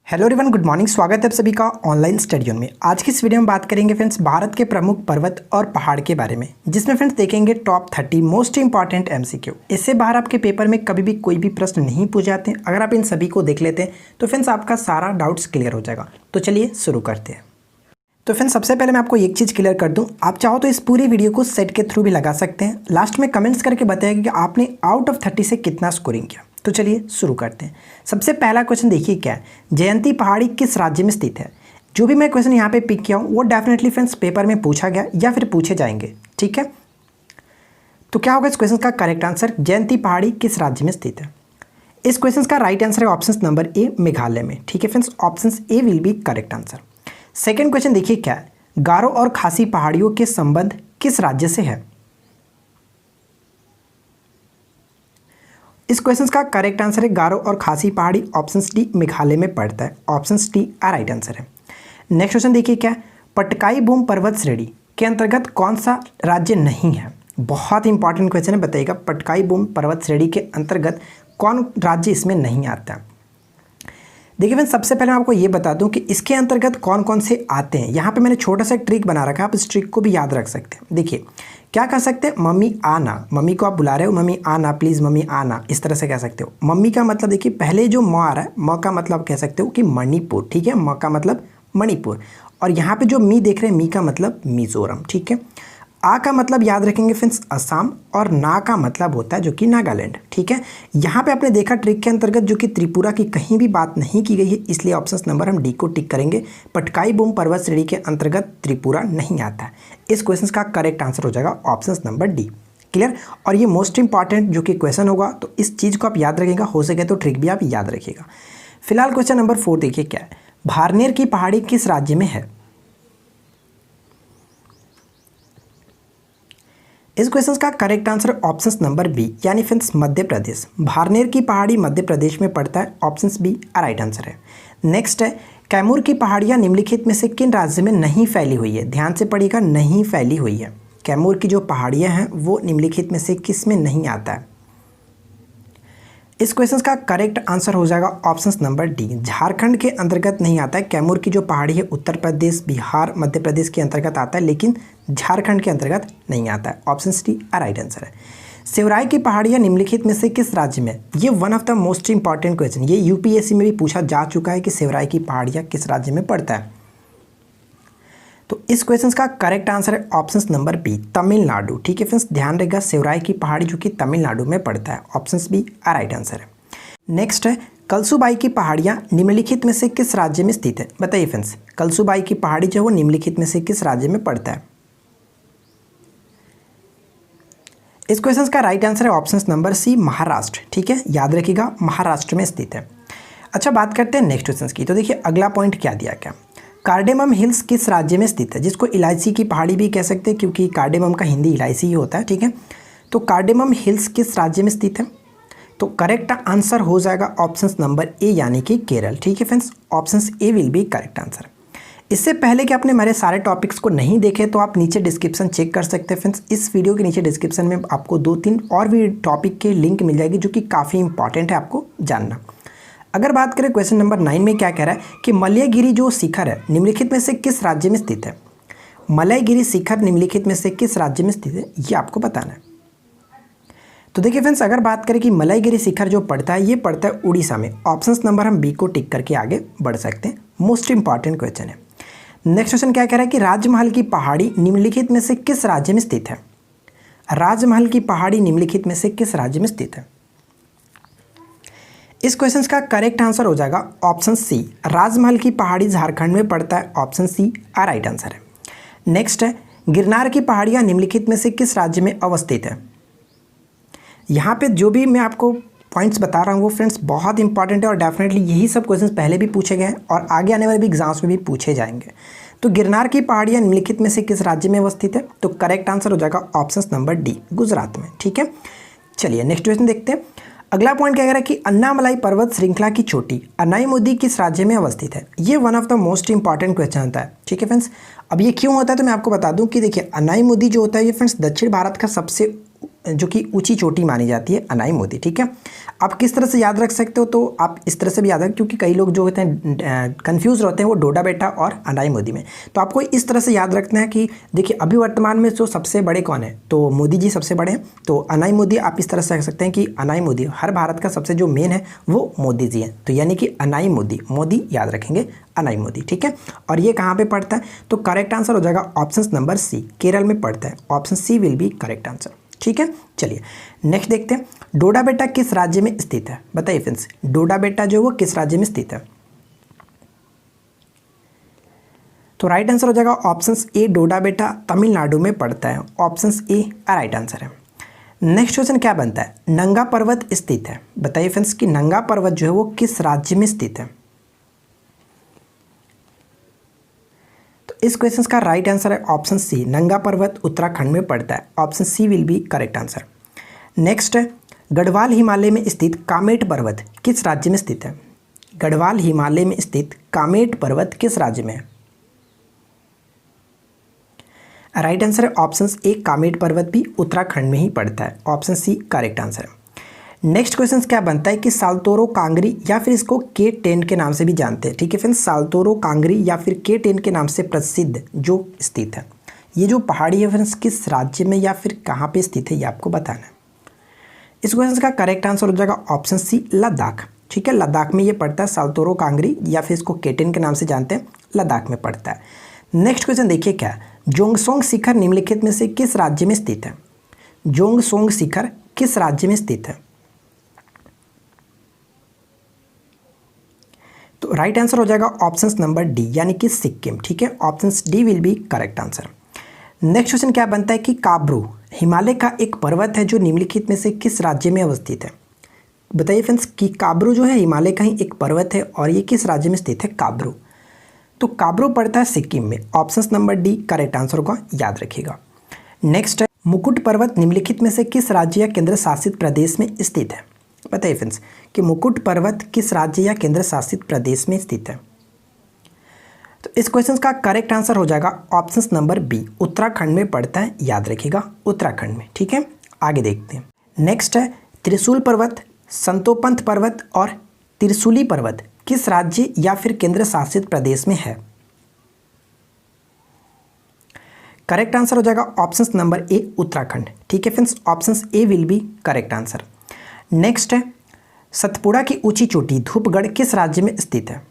Hello everyone, good morning. स्वागत है आप सभी का ऑनलाइन स्टडी में। आज की इस वीडियो में बात करेंगे फ्रेंड्स भारत के प्रमुख पर्वत और पहाड़ के बारे में, जिसमें फ्रेंड्स देखेंगे टॉप 30 मोस्ट इंपॉर्टेंट एमसीक्यू। इससे बाहर आपके पेपर में कभी भी कोई भी प्रश्न नहीं पूछ जाते हैं। अगर आप इन सभी को देख लेते हैं तो फ्रेंड्स आपका सारा डाउट्स क्लियर हो जाएगा। तो चलिए शुरू करते हैं। तो फ्रेंड्स सबसे पहले मैं आपको एक चीज़ क्लियर कर दूं, आप चाहो तो इस पूरी वीडियो को सेट के थ्रू भी लगा सकते हैं। लास्ट में कमेंट्स करके बताइए कि आपने आउट ऑफ 30 से कितना स्कोरिंग किया। तो चलिए शुरू करते हैं। सबसे पहला क्वेश्चन देखिए क्या है, जयंती पहाड़ी किस राज्य में स्थित है। जो भी मैं क्वेश्चन यहाँ पे पिक किया हूँ वो डेफिनेटली फ्रेंड्स पेपर में पूछा गया या फिर पूछे जाएंगे, ठीक है। तो क्या होगा इस क्वेश्चन का करेक्ट आंसर, जयंती पहाड़ी किस राज्य में स्थित है। इस क्वेश्चन का राइट आंसर है ऑप्शन नंबर ए, मेघालय में, ठीक है friends. Option A will be correct answer. Second question देखिए क्या है, गारो और खासी पहाड़ियों के संबंध किस राज्य से है। इस क्वेश्चन का करेक्ट आंसर है गारो और खासी पहाड़ी, ऑप्शन डी मेघालय में पड़ता है। ऑप्शन डी राइट आंसर है। नेक्स्ट क्वेश्चन देखिए क्या है, पटकाई बूम पर्वत श्रेणी के अंतर्गत कौन सा राज्य नहीं है। बहुत इंपॉर्टेंट क्वेश्चन है, बताइएगा पटकाई बूम पर्वत श्रेणी के अंतर्गत कौन राज्य इसमें नहीं आता है। देखिए फ्रेंड्स सबसे पहले मैं आपको ये बता दूं कि इसके अंतर्गत कौन कौन से आते हैं। यहाँ पे मैंने छोटा सा ट्रिक बना रखा है, आप इस ट्रिक को भी याद रख सकते हैं। देखिए क्या कर सकते हैं, मम्मी आना, मम्मी को आप बुला रहे हो, मम्मी आना प्लीज़, मम्मी आना, इस तरह से कह सकते हो। मम्मी का मतलब देखिए पहले जो म आ रहा है, म का मतलब कह सकते हो कि मणिपुर, ठीक है। म का मतलब मणिपुर, और यहाँ पे जो मी देख रहे हैं, मी का मतलब मिजोरम, ठीक है। आ का मतलब याद रखेंगे फ्रेंड्स असम, और ना का मतलब होता है जो कि नागालैंड, ठीक है। यहाँ पे आपने देखा ट्रिक के अंतर्गत जो कि त्रिपुरा की कहीं भी बात नहीं की गई है, इसलिए ऑप्शन नंबर हम डी को टिक करेंगे। पटकाई बूम पर्वत श्रेणी के अंतर्गत त्रिपुरा नहीं आता है। इस क्वेश्चन का करेक्ट आंसर हो जाएगा ऑप्शन नंबर डी। क्लियर। और ये मोस्ट इंपॉर्टेंट जो कि क्वेश्चन होगा, तो इस चीज़ को आप याद रखिएगा, हो सके तो ट्रिक भी आप याद रखिएगा। फिलहाल क्वेश्चन नंबर 4 देखिए क्या है, भारनेर की पहाड़ी किस राज्य में है। इस क्वेश्चन का correct answer option number B, यानी फ्रेंड्स मध्य प्रदेश। भारनेर की पहाड़ी मध्य प्रदेश में पड़ता है। ऑप्शन बी राइट आंसर है। नेक्स्ट है, कैमूर की पहाड़ियाँ निम्नलिखित में से किन राज्य में नहीं फैली हुई है। ध्यान से पढ़िएगा, नहीं फैली हुई है। कैमूर की जो पहाड़ियाँ हैं वो निम्नलिखित में से किस में नहीं आता है। इस क्वेश्चन का करेक्ट आंसर हो जाएगा ऑप्शन नंबर डी, झारखंड के अंतर्गत नहीं आता है। कैमूर की जो पहाड़ी है उत्तर प्रदेश, बिहार, मध्य प्रदेश के अंतर्गत आता है, लेकिन झारखंड के अंतर्गत नहीं आता है। ऑप्शन डी राइट आंसर है। सेवराई की पहाड़ियाँ निम्नलिखित में से किस राज्य में। ये one of the most important question, ये यूपीएससी में भी पूछा जा चुका है कि सेवराई की पहाड़ियाँ किस राज्य में पड़ता है। तो इस क्वेश्चन का करेक्ट आंसर है ऑप्शन नंबर बी, तमिलनाडु, ठीक है फ्रेंड्स। ध्यान रखिएगा सेवराई की पहाड़ी जो कि तमिलनाडु में पड़ता है। ऑप्शन बी राइट आंसर है। नेक्स्ट है, कलसूबाई की पहाड़ियाँ निम्नलिखित में से किस राज्य में स्थित है। बताइए फ्रेंड्स, कलसूबाई की पहाड़ी जो है वो निम्नलिखित में से किस राज्य में पड़ता है। इस क्वेश्चन का राइट आंसर है ऑप्शन नंबर सी, महाराष्ट्र, ठीक है। याद रखिएगा महाराष्ट्र में स्थित है। अच्छा बात करते हैं नेक्स्ट क्वेश्चन की। तो देखिए अगला पॉइंट क्या दिया क्या, कार्डेमम हिल्स किस राज्य में स्थित है, जिसको इलायची की पहाड़ी भी कह सकते हैं क्योंकि कार्डेमम का हिंदी इलायची ही होता है, ठीक है। तो कार्डेमम हिल्स किस राज्य में स्थित है। तो करेक्ट आंसर हो जाएगा ऑप्शन नंबर ए, यानी कि केरल, ठीक है friends. Option A will be correct answer. इससे पहले कि आपने मेरे सारे टॉपिक्स को नहीं देखे तो आप नीचे डिस्क्रिप्शन चेक कर सकते हैं फ्रेंड्स। इस वीडियो के नीचे डिस्क्रिप्शन में आपको 2-3 और भी टॉपिक के लिंक मिल जाएगी जो कि काफ़ी इंपॉर्टेंट है आपको जानना। अगर बात करें क्वेश्चन नंबर 9 में क्या कह रहा है कि मलयगिरी जो शिखर है निम्नलिखित में से किस राज्य में स्थित है। मलयगिरी शिखर निम्नलिखित में से किस राज्य में स्थित है, ये आपको बताना है। तो देखिए फ्रेंड्स अगर बात करें कि मलयगिरी शिखर जो पड़ता है ये पड़ता है उड़ीसा में। ऑप्शन नंबर हम बी को टिक करके आगे बढ़ सकते हैं। मोस्ट इंपॉर्टेंट क्वेश्चन है। नेक्स्ट क्वेश्चन क्या कह रहा है कि राजमहल की पहाड़ी निम्नलिखित में से किस राज्य में स्थित है। राजमहल की पहाड़ी निम्नलिखित में से किस राज्य में स्थित है। इस क्वेश्चन का करेक्ट आंसर हो जाएगा ऑप्शन सी, राजमहल की पहाड़ी झारखंड में पड़ता है। ऑप्शन सी राइट आंसर है। नेक्स्ट है, गिरनार की पहाड़ियाँ निम्नलिखित में से किस राज्य में अवस्थित है। यहाँ पे जो भी मैं आपको पॉइंट्स बता रहा हूँ वो फ्रेंड्स बहुत इंपॉर्टेंट है और डेफिनेटली यही सब क्वेश्चंस पहले भी पूछे गए हैं और आगे आने वाले भी एग्जाम्स में भी पूछे जाएंगे। तो गिरनार की पहाड़ियाँ निम्नलिखित में से किस राज्य में अवस्थित है। तो करेक्ट आंसर हो जाएगा ऑप्शन नंबर डी, गुजरात में, ठीक है। चलिए नेक्स्ट क्वेश्चन देखते हैं। अगला पॉइंट क्या कह रहा है कि अन्नामलाई पर्वत श्रृंखला की चोटी अनाईमुदी किस राज्य में अवस्थित है। ये one of the most important question होता है, ठीक है फ्रेंड्स। अब ये क्यों होता है तो मैं आपको बता दूं कि देखिए अनाईमुदी जो होता है ये फ्रेंड्स दक्षिण भारत का सबसे जो कि ऊंची चोटी मानी जाती है अनाईमुदी, ठीक है। आप किस तरह से याद रख सकते हो, तो आप इस तरह से भी याद रख, क्योंकि कई लोग जो होते हैं कंफ्यूज रहते हैं वो डोडा बेटा और अनाई मोदी में। तो आपको इस तरह से याद रखना है कि देखिए अभी वर्तमान में जो सबसे बड़े कौन है, तो मोदी जी सबसे बड़े हैं। तो अनाई मोदी आप इस तरह से रख सकते हैं कि अनाई मोदी, हर भारत का सबसे जो मेन है वो मोदी जी हैं, तो यानी कि अनाई मोदी, मोदी याद रखेंगे अनाई मोदी, ठीक है। और ये कहाँ पे पड़ता है, तो करेक्ट आंसर हो जाएगा ऑप्शन नंबर सी, केरल में पड़ता है। Option C will be correct answer, ठीक है। चलिए नेक्स्ट देखते हैं, डोडा बेटा किस राज्य में स्थित है, बताइए फ्रेंड्स, डोडा बेटा जो वो किस राज्य में स्थित है। तो राइट आंसर हो जाएगा ऑप्शन ए, डोडा बेटा तमिलनाडु में पड़ता है। ऑप्शन ए राइट आंसर है। नेक्स्ट क्वेश्चन क्या बनता है, नंगा पर्वत स्थित है, बताइए फ्रेंड्स कि नंगा पर्वत जो है वो किस राज्य में स्थित है। तो इस क्वेश्चन का राइट आंसर है ऑप्शन सी, नंगा पर्वत उत्तराखंड में पड़ता है। Option C will be correct answer. Next है, गढ़वाल हिमालय में स्थित कामेट पर्वत किस राज्य में स्थित है। गढ़वाल हिमालय में स्थित कामेट पर्वत किस राज्य में है। राइट आंसर है ऑप्शन ए, कामेट पर्वत भी उत्तराखंड में ही पड़ता है। ऑप्शन सी करेक्ट आंसर है। नेक्स्ट क्वेश्चन क्या बनता है कि साल्तोरो कांगरी या फिर इसको K10 के नाम से भी जानते हैं, ठीक है फ्रेंड्स, साल्तोरो कांगरी या फिर K10 के नाम से प्रसिद्ध जो स्थित है, ये जो पहाड़ी है फ्रेंड्स किस राज्य में या फिर कहाँ पे स्थित है, ये आपको बताना है। इस क्वेश्चन का करेक्ट आंसर हो जाएगा ऑप्शन सी, लद्दाख, ठीक है, लद्दाख में ये पड़ता है। साल्तोरो कांगरी या फिर इसको K10 के नाम से जानते हैं, लद्दाख में पड़ता है। नेक्स्ट क्वेश्चन देखिए क्या है, जोंगसोंग शिखर निम्नलिखित में से किस राज्य में स्थित है। जोंगसोंग शिखर किस राज्य में स्थित है। तो राइट आंसर हो जाएगा ऑप्शन नंबर डी, यानी कि सिक्किम, ठीक है। Option D will be correct answer. Next question क्या बनता है कि काब्रू हिमालय का एक पर्वत है जो निम्नलिखित में से किस राज्य में अवस्थित है। बताइए फ्रेंड्स कि काब्रू जो है हिमालय का ही एक पर्वत है और ये किस राज्य में स्थित है, काब्रू। तो काब्रू पड़ता है सिक्किम में। Option number D correct answer होगा, याद रखिएगा। नेक्स्ट है, मुकुट पर्वत निम्नलिखित में से किस राज्य या केंद्र शासित प्रदेश में स्थित है। बताइए फ्रेंड्स कि मुकुट पर्वत किस राज्य या केंद्र शासित प्रदेश में स्थित है। तो इस क्वेश्चन का करेक्ट आंसर हो जाएगा ऑप्शन नंबर बी, उत्तराखंड में पड़ता है, याद रखिएगा उत्तराखंड में, ठीक है। आगे देखते हैं। नेक्स्ट है, त्रिशूल पर्वत, संतोपंथ पर्वत और त्रिशूली पर्वत किस राज्य या फिर केंद्र शासित प्रदेश में है। करेक्ट आंसर हो जाएगा ऑप्शन नंबर ए, उत्तराखंड, ठीक है friends. Option A will be correct answer. Next है, सतपुड़ा की ऊंची चोटी धूपगढ़ किस राज्य में स्थित है।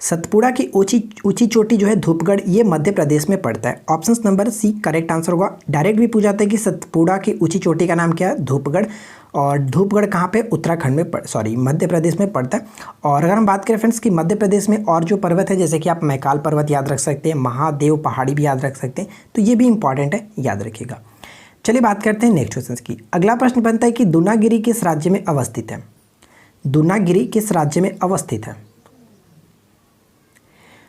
सतपुड़ा की ऊंची चोटी जो है धूपगढ़, ये मध्य प्रदेश में पड़ता है। Option number C correct answer होगा। डायरेक्ट भी पूछा जाता है कि सतपुड़ा की ऊंची चोटी का नाम क्या है, धूपगढ़, और धूपगढ़ कहाँ पे, उत्तराखंड में मध्य प्रदेश में पड़ता है। और अगर हम बात करें फ्रेंड्स कि मध्य प्रदेश में और जो पर्वत है, जैसे कि आप मैकाल पर्वत याद रख सकते हैं, महादेव पहाड़ी भी याद रख सकते हैं, तो ये भी इंपॉर्टेंट है, याद रखिएगा। चलिए बात करते हैं नेक्स्ट क्वेश्चन की। अगला प्रश्न बनता है कि दूनागिरी किस राज्य में अवस्थित है। दूनागिरी किस राज्य में अवस्थित है।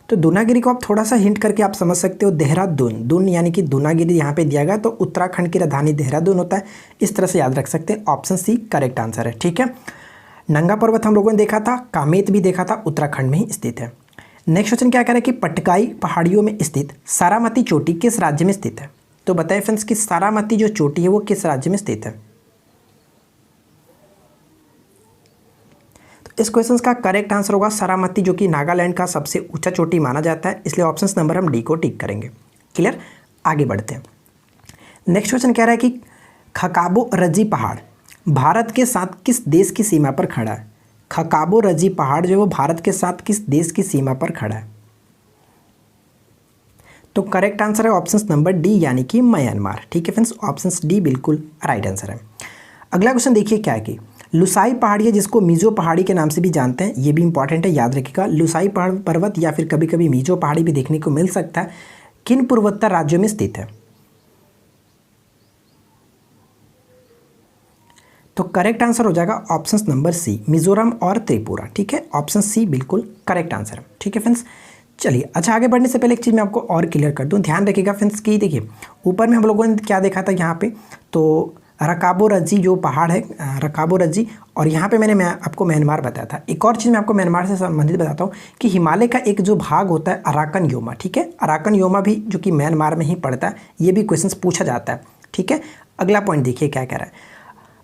तो दूनागिरी को आप थोड़ा सा हिंट करके आप समझ सकते हो, देहरादून, दून यानी कि दूनागिरी यहाँ पे दिया गया, तो उत्तराखंड की राजधानी देहरादून होता है, इस तरह से याद रख सकते हैं। ऑप्शन सी करेक्ट आंसर है, ठीक है। नंगा पर्वत हम लोगों ने देखा था, कामेत भी देखा था, उत्तराखंड में ही स्थित है। नेक्स्ट क्वेश्चन क्या कह रहा है कि पटकाई पहाड़ियों में स्थित सारामती चोटी किस राज्य में स्थित है। तो बताइए फ्रेंड्स कि सारामती जो चोटी है वो किस राज्य में स्थित है। इस क्वेश्चन का करेक्ट आंसर होगा सारामती, जो कि नागालैंड का सबसे ऊंचा चोटी माना जाता है, इसलिए ऑप्शन नंबर हम डी को टिक करेंगे। क्लियर, आगे बढ़ते हैं। नेक्स्ट क्वेश्चन कह रहा है कि खकाबो रजी पहाड़ भारत के साथ किस देश की सीमा पर खड़ा है। खकाबो रजी पहाड़ जो है वो भारत के साथ किस देश की सीमा पर खड़ा है। तो करेक्ट आंसर है ऑप्शन नंबर डी, यानी कि म्यांमार, ठीक है फ्रेंड्स। ऑप्शन डी बिल्कुल राइट आंसर है। अगला क्वेश्चन देखिए क्या है कि लुसाई पहाड़ी है, जिसको मीजो पहाड़ी के नाम से भी जानते हैं, ये भी इंपॉर्टेंट है, याद रखिएगा। लुसाई पर्वत या फिर कभी कभी मीजो पहाड़ी भी देखने को मिल सकता है, किन पूर्वोत्तर राज्यों में स्थित है। तो करेक्ट आंसर हो जाएगा ऑप्शन नंबर सी, मिजोरम और त्रिपुरा, ठीक है। ऑप्शन सी बिल्कुल करेक्ट आंसर है, ठीक है फ्रेंड्स। चलिए अच्छा, आगे बढ़ने से पहले एक चीज़ मैं आपको और क्लियर कर दूं, ध्यान रखिएगा फ्रेंड्स कि देखिए ऊपर में हम लोगों ने क्या देखा था यहाँ पे, तो रकाबो रजी जो पहाड़ है, रकाबो रजी, और यहाँ पे मैं आपको म्यांमार बताया था। एक और चीज़ मैं आपको म्यांमार से संबंधित बताता हूँ कि हिमालय का एक जो भाग होता है अराकन योमा, ठीक है, अराकन योमा भी जो कि म्यांमार में ही पड़ता है, ये भी क्वेश्चन पूछा जाता है। ठीक है। अगला पॉइंट देखिए क्या कह रहा है,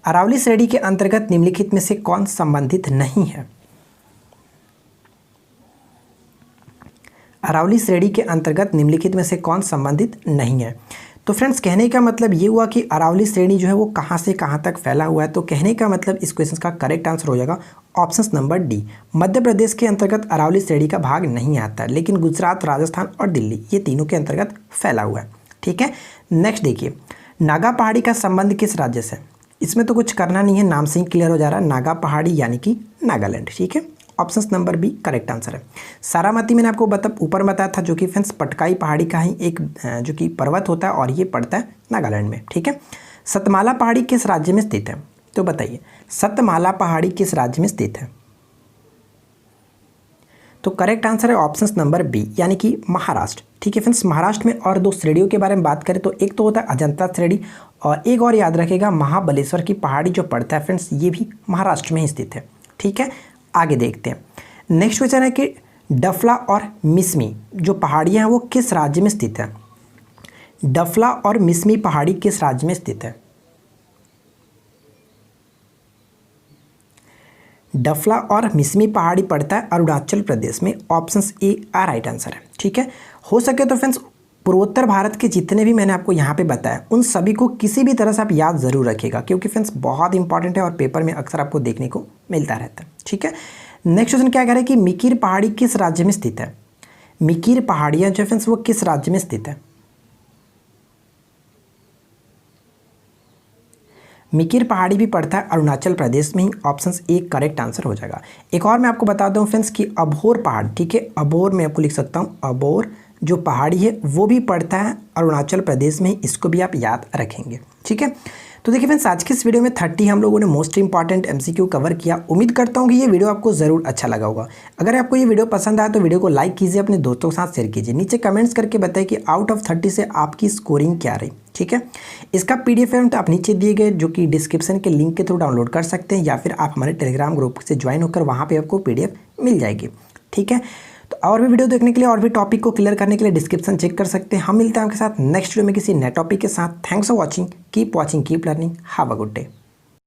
अरावली श्रेणी के अंतर्गत निम्नलिखित में से कौन संबंधित नहीं है। अरावली श्रेणी के अंतर्गत निम्नलिखित में से कौन संबंधित नहीं है। तो फ्रेंड्स कहने का मतलब ये हुआ कि अरावली श्रेणी जो है वो कहाँ से कहाँ तक फैला हुआ है। तो कहने का मतलब इस क्वेश्चन का करेक्ट आंसर हो जाएगा option number D. Madhya Pradesh के अंतर्गत अरावली श्रेणी का भाग नहीं आता, लेकिन गुजरात, राजस्थान और दिल्ली ये तीनों के अंतर्गत फैला हुआ है। ठीक है। नेक्स्ट देखिए, नागा पहाड़ी का संबंध किस राज्य से। इसमें तो कुछ करना नहीं है, नाम से ही क्लियर हो जा रहा है, नागा पहाड़ी यानी कि नागालैंड। ठीक है, option number B correct answer है। सारामती मैंने आपको ऊपर बताया था, जो कि फ्रेंड्स पटकाई पहाड़ी का ही एक जो कि पर्वत होता है और ये पड़ता है नागालैंड में। ठीक है। सतमाला पहाड़ी किस राज्य में स्थित है। तो बताइए सतमाला पहाड़ी किस राज्य में स्थित है। तो करेक्ट आंसर है ऑप्शन नंबर बी यानी कि महाराष्ट्र। ठीक है फ्रेंड्स, महाराष्ट्र में और दो श्रेणियों के बारे में बात करें तो एक तो होता है अजंता श्रेणी और एक और याद रखेगा महाबलेश्वर की पहाड़ी जो पड़ता है फ्रेंड्स, ये भी महाराष्ट्र में ही स्थित है। ठीक है, आगे देखते हैं। नेक्स्ट क्वेश्चन है कि डफला और मिसमी जो पहाड़ियां हैं वो किस राज्य में स्थित है। डफला और मिसमी पहाड़ी किस राज्य में स्थित है। डफला और मिसमी पहाड़ी पड़ता है अरुणाचल प्रदेश में। ऑप्शन ए राइट आंसर है। ठीक है, हो सके तो फ्रेंड्स पूर्वोत्तर भारत के जितने भी मैंने आपको यहाँ पे बताया उन सभी को किसी भी तरह से आप याद ज़रूर रखिएगा, क्योंकि फ्रेंड्स बहुत इंपॉर्टेंट है और पेपर में अक्सर आपको देखने को मिलता रहता है। ठीक है। नेक्स्ट क्वेश्चन क्या कह रहा है कि मिकिर पहाड़ी किस राज्य में स्थित है। मिकिर पहाड़ियाँ जो फ्रेंड्स वो किस राज्य में स्थित है। मिकिर पहाड़ी भी पड़ता है अरुणाचल प्रदेश में ही। ऑप्शन ए करेक्ट आंसर हो जाएगा। एक और मैं आपको बता दूं फ्रेंड्स कि अबोर पहाड़, ठीक है, अबोर मैं आपको लिख सकता हूं, अबोर जो पहाड़ी है वो भी पड़ता है अरुणाचल प्रदेश में, इसको भी आप याद रखेंगे। ठीक है, तो देखिए फ्रेंड्स आज की इस वीडियो में 30 हम लोगों ने मोस्ट इंपॉर्टेंट एमसीक्यू कवर किया। उम्मीद करता हूँ कि ये वीडियो आपको ज़रूर अच्छा लगा होगा। अगर आपको ये वीडियो पसंद आया तो वीडियो को लाइक कीजिए, अपने दोस्तों के साथ शेयर कीजिए, नीचे कमेंट्स करके बताइए कि आउट ऑफ 30 से आपकी स्कोरिंग क्या रही। ठीक है, इसका पीडीएफ है तो आप नीचे दिए गए जो कि डिस्क्रिप्शन के लिंक के थ्रू डाउनलोड कर सकते हैं, या फिर आप हमारे टेलीग्राम ग्रुप से ज्वाइन होकर वहाँ पर आपको पीडीएफ मिल जाएगी। ठीक है, तो और भी वीडियो देखने के लिए और भी टॉपिक को क्लियर करने के लिए डिस्क्रिप्शन चेक कर सकते हैं। हम मिलते हैं आपके साथ नेक्स्ट वीडियो में किसी नए टॉपिक के साथ। Thanks for watching, keep learning, have a good day.